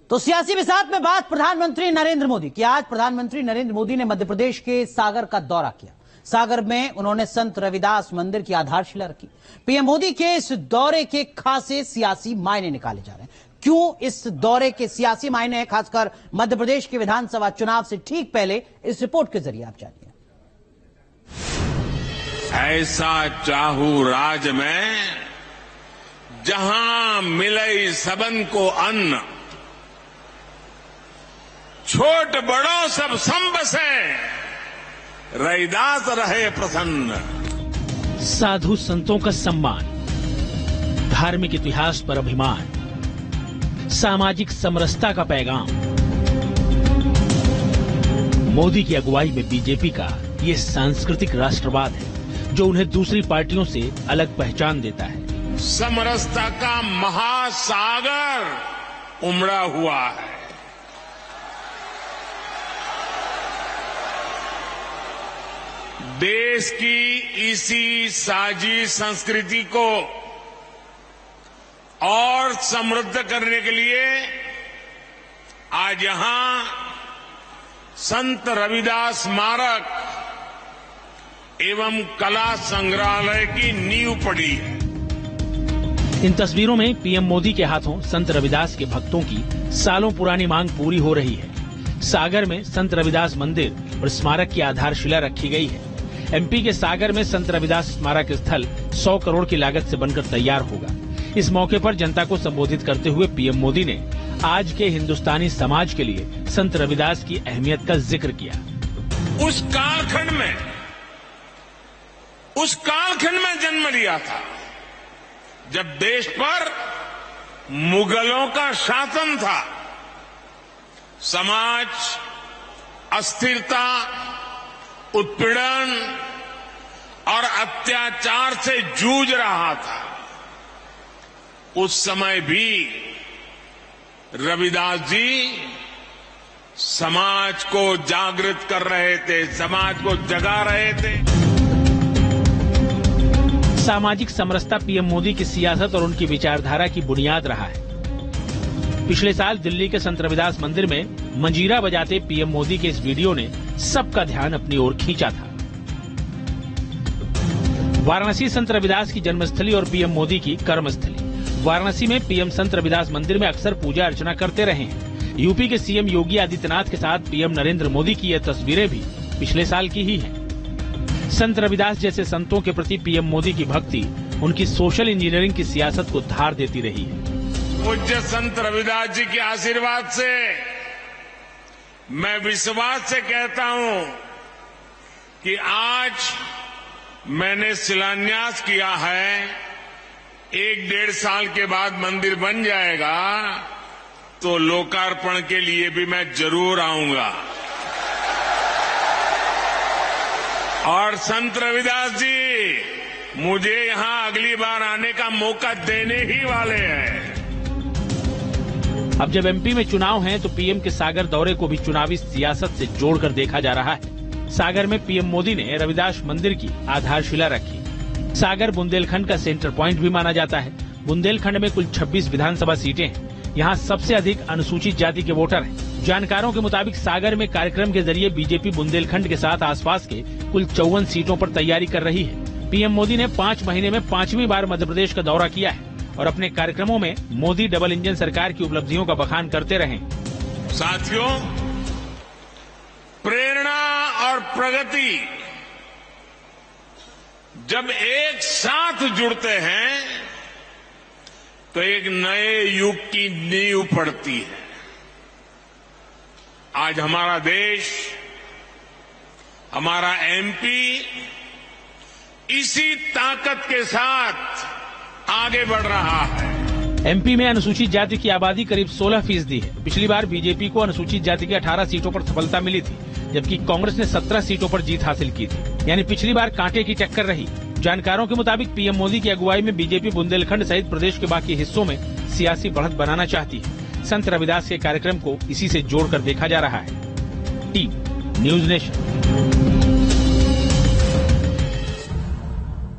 तो सियासी विसात में बात प्रधानमंत्री नरेंद्र मोदी की। आज प्रधानमंत्री नरेंद्र मोदी ने मध्य प्रदेश के सागर का दौरा किया। सागर में उन्होंने संत रविदास मंदिर की आधारशिला रखी। पीएम मोदी के इस दौरे के खासे सियासी मायने निकाले जा रहे हैं। क्यों इस दौरे के सियासी मायने हैं, खासकर मध्य प्रदेश के विधानसभा चुनाव से ठीक पहले, इस रिपोर्ट के जरिए आप जानिए। ऐसा चाहू राज में जहां मिले सबन को अन्न, छोट बड़ों सब संबसे, रविदास रहे प्रसन्न। साधु संतों का सम्मान, धार्मिक इतिहास पर अभिमान, सामाजिक समरसता का पैगाम। मोदी की अगुवाई में बीजेपी का ये सांस्कृतिक राष्ट्रवाद है जो उन्हें दूसरी पार्टियों से अलग पहचान देता है। समरसता का महासागर उमड़ा हुआ है। देश की इसी साझी संस्कृति को और समृद्ध करने के लिए आज यहां संत रविदास स्मारक एवं कला संग्रहालय की नींव पड़ी है। इन तस्वीरों में पीएम मोदी के हाथों संत रविदास के भक्तों की सालों पुरानी मांग पूरी हो रही है। सागर में संत रविदास मंदिर और स्मारक की आधारशिला रखी गई है। एमपी के सागर में संत रविदास स्मारक स्थल 100 करोड़ की लागत से बनकर तैयार होगा। इस मौके पर जनता को संबोधित करते हुए पीएम मोदी ने आज के हिंदुस्तानी समाज के लिए संत रविदास की अहमियत का जिक्र किया। उस कालखंड में जन्म लिया था जब देश पर मुगलों का शासन था। समाज अस्थिरता, उत्पीड़न और अत्याचार से जूझ रहा था। उस समय भी रविदास जी समाज को जागृत कर रहे थे, समाज को जगा रहे थे। सामाजिक समरसता पीएम मोदी की सियासत और उनकी विचारधारा की बुनियाद रहा है। पिछले साल दिल्ली के संत रविदास मंदिर में मंजीरा बजाते पीएम मोदी के इस वीडियो ने सबका ध्यान अपनी ओर खींचा था। वाराणसी संत रविदास की जन्मस्थली और पीएम मोदी की कर्मस्थली। वाराणसी में पीएम संत रविदास मंदिर में अक्सर पूजा अर्चना करते रहे हैं। यूपी के सीएम योगी आदित्यनाथ के साथ पीएम नरेंद्र मोदी की यह तस्वीरें भी पिछले साल की ही हैं। संत रविदास जैसे संतों के प्रति पीएम मोदी की भक्ति उनकी सोशल इंजीनियरिंग की सियासत को धार देती रही है। पूज्य संत रविदास जी के आशीर्वाद से मैं विश्वास से कहता हूं कि आज मैंने शिलान्यास किया है, 1-1.5 साल के बाद मंदिर बन जाएगा तो लोकार्पण के लिए भी मैं जरूर आऊंगा। और संत रविदास जी मुझे यहां अगली बार आने का मौका देने ही वाले हैं। अब जब एमपी में चुनाव हैं तो पीएम के सागर दौरे को भी चुनावी सियासत से जोड़कर देखा जा रहा है। सागर में पीएम मोदी ने रविदास मंदिर की आधारशिला रखी। सागर बुंदेलखंड का सेंटर पॉइंट भी माना जाता है। बुंदेलखंड में कुल 26 विधानसभा सीटें हैं। यहाँ सबसे अधिक अनुसूचित जाति के वोटर हैं। जानकारों के मुताबिक सागर में कार्यक्रम के जरिए बीजेपी बुंदेलखंड के साथ आसपास के कुल 54 सीटों पर तैयारी कर रही है। पीएम मोदी ने 5 महीने में 5वीं बार मध्य प्रदेश का दौरा किया है और अपने कार्यक्रमों में मोदी डबल इंजन सरकार की उपलब्धियों का बखान करते रहे। साथियों, प्रेरणा और प्रगति जब एक साथ जुड़ते हैं तो एक नए युग की नींव पड़ती है। आज हमारा देश, हमारा एमपी इसी ताकत के साथ आगे बढ़ रहा है। एमपी में अनुसूचित जाति की आबादी करीब 16% है। पिछली बार बीजेपी को अनुसूचित जाति की 18 सीटों पर सफलता मिली थी, जबकि कांग्रेस ने 17 सीटों पर जीत हासिल की थी। यानी पिछली बार कांटे की टक्कर रही। जानकारों के मुताबिक पीएम मोदी की अगुवाई में बीजेपी बुंदेलखंड सहित प्रदेश के बाकी हिस्सों में सियासी बढ़त बनाना चाहती है। संत रविदास के कार्यक्रम को इसी से जोड़कर देखा जा रहा है। Team news nation.